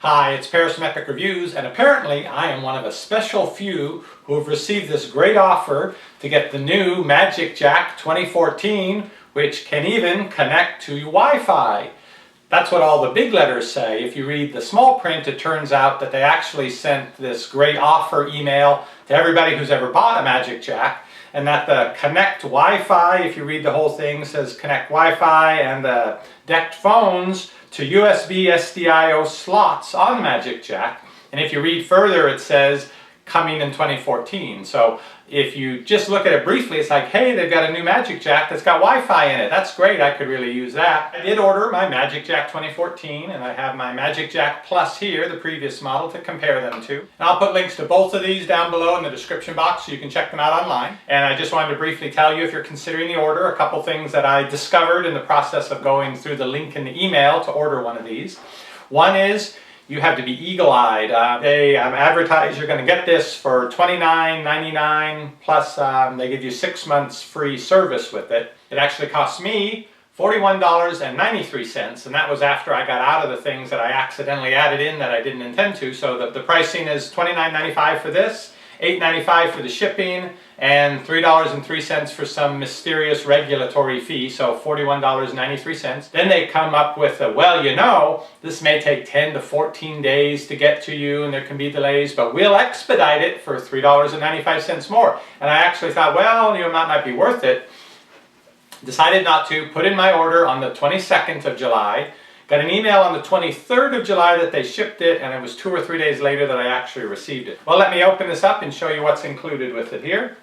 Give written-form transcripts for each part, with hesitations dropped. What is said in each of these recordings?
Hi, it's Parametric Reviews, and apparently I am one of a special few who have received this great offer to get the new MagicJack 2014, which can even connect to Wi-Fi. That's what all the big letters say. If you read the small print, it turns out that they actually sent this great offer email to everybody who's ever bought a MagicJack, and that the Connect Wi-Fi, if you read the whole thing, says Connect Wi-Fi, and the decked phones to USB SDIO slots on MagicJack. And if you read further, it says coming in 2014. So if you just look at it briefly, it's like, hey, they've got a new MagicJack that's got Wi-Fi in it. That's great, I could really use that. I did order my MagicJack 2014, and I have my MagicJack Plus here, the previous model, to compare them to. And I'll put links to both of these down below in the description box so you can check them out online. And I just wanted to briefly tell you, if you're considering the order, a couple things that I discovered in the process of going through the link in the email to order one of these. One is, you have to be eagle-eyed. They advertise you're going to get this for $29.99 plus they give you 6 months free service with it. It actually cost me $41.93, and that was after I got out of the things that I accidentally added in that I didn't intend to. So the pricing is $29.95 for this, $8.95 for the shipping, and $3.03 for some mysterious regulatory fee, so $41.93. Then they come up with a, well, you know, this may take 10 to 14 days to get to you and there can be delays, but we'll expedite it for $3.95 more. And I actually thought, well, you know, that might be worth it. Decided not to, put in my order on the 22nd of July. Got an email on the 23rd of July that they shipped it, and it was 2 or 3 days later that I actually received it. Well, let me open this up and show you what's included with it here.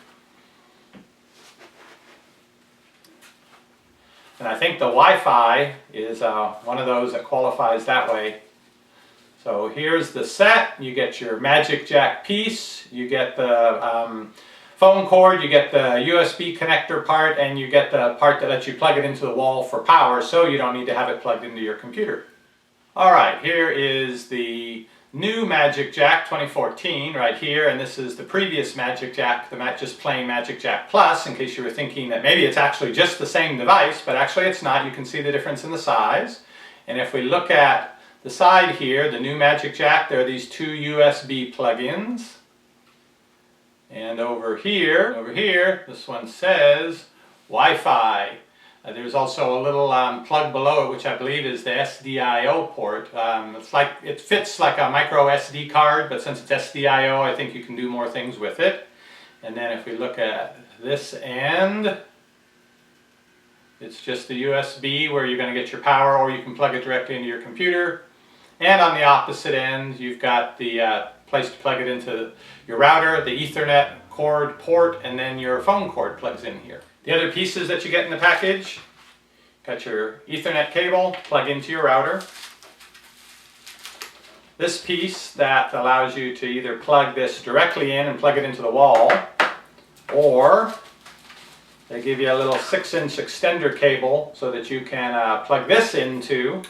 And I think the Wi-Fi is one of those that qualifies that way. So here's the set. You get your MagicJack piece, you get the phone cord, you get the USB connector part, and you get the part that lets you plug it into the wall for power, so you don't need to have it plugged into your computer. Alright, here is the new MagicJack 2014 right here, and this is the previous MagicJack, just plain MagicJack Plus, in case you were thinking that maybe it's actually just the same device, but actually it's not. You can see the difference in the size. And if we look at the side here, the new MagicJack, there are these two USB plug-ins. And over here, this one says Wi-Fi. There's also a little plug below it, which I believe is the SDIO port. It fits like a micro SD card, but since it's SDIO, I think you can do more things with it. And then if we look at this end, it's just the USB where you're going to get your power, or you can plug it directly into your computer. And on the opposite end, you've got the place to plug it into your router, the Ethernet cord port, and then your phone cord plugs in here. The other pieces that you get in the package, got your Ethernet cable, plug into your router. This piece that allows you to either plug this directly in and plug it into the wall, or they give you a little 6-inch extender cable so that you can plug this into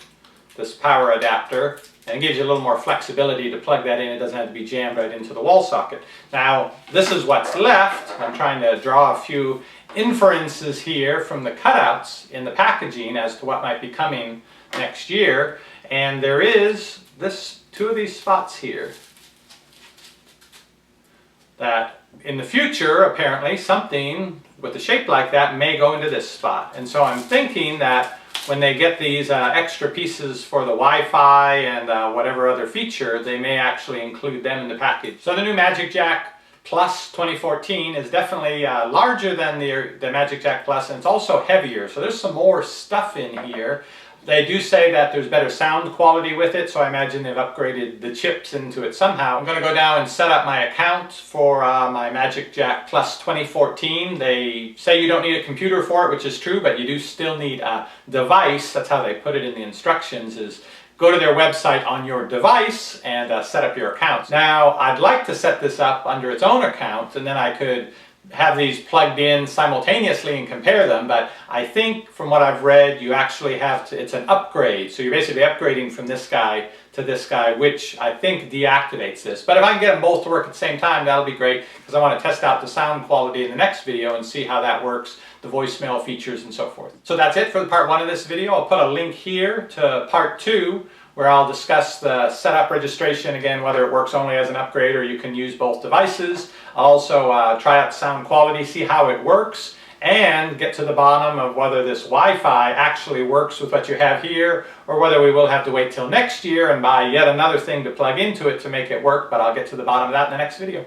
this power adapter, and it gives you a little more flexibility to plug that in. It doesn't have to be jammed right into the wall socket. Now, this is what's left. I'm trying to draw a few inferences here from the cutouts in the packaging as to what might be coming next year. And there is two of these spots here that in the future, apparently, something with a shape like that may go into this spot. And so I'm thinking that when they get these extra pieces for the Wi-Fi and whatever other feature, they may actually include them in the package. So the new MagicJack Plus 2014 is definitely larger than the MagicJack Plus, and it's also heavier. So there's some more stuff in here. They do say that there's better sound quality with it, so I imagine they've upgraded the chips into it somehow. I'm going to go down and set up my account for my MagicJack Plus 2014. They say you don't need a computer for it, which is true, but you do still need a device. That's how they put it in the instructions, is go to their website on your device and set up your account. Now, I'd like to set this up under its own account, and then I could have these plugged in simultaneously and compare them, but I think from what I've read, you actually have to, it's an upgrade. So you're basically upgrading from this guy to this guy, which I think deactivates this. But if I can get them both to work at the same time, that'll be great, because I want to test out the sound quality in the next video and see how that works, the voicemail features and so forth. So that's it for part 1 of this video. I'll put a link here to part 2, where I'll discuss the setup registration again, whether it works only as an upgrade or you can use both devices. I'll also try out sound quality, see how it works, and get to the bottom of whether this Wi-Fi actually works with what you have here, or whether we will have to wait till next year and buy yet another thing to plug into it to make it work, but I'll get to the bottom of that in the next video.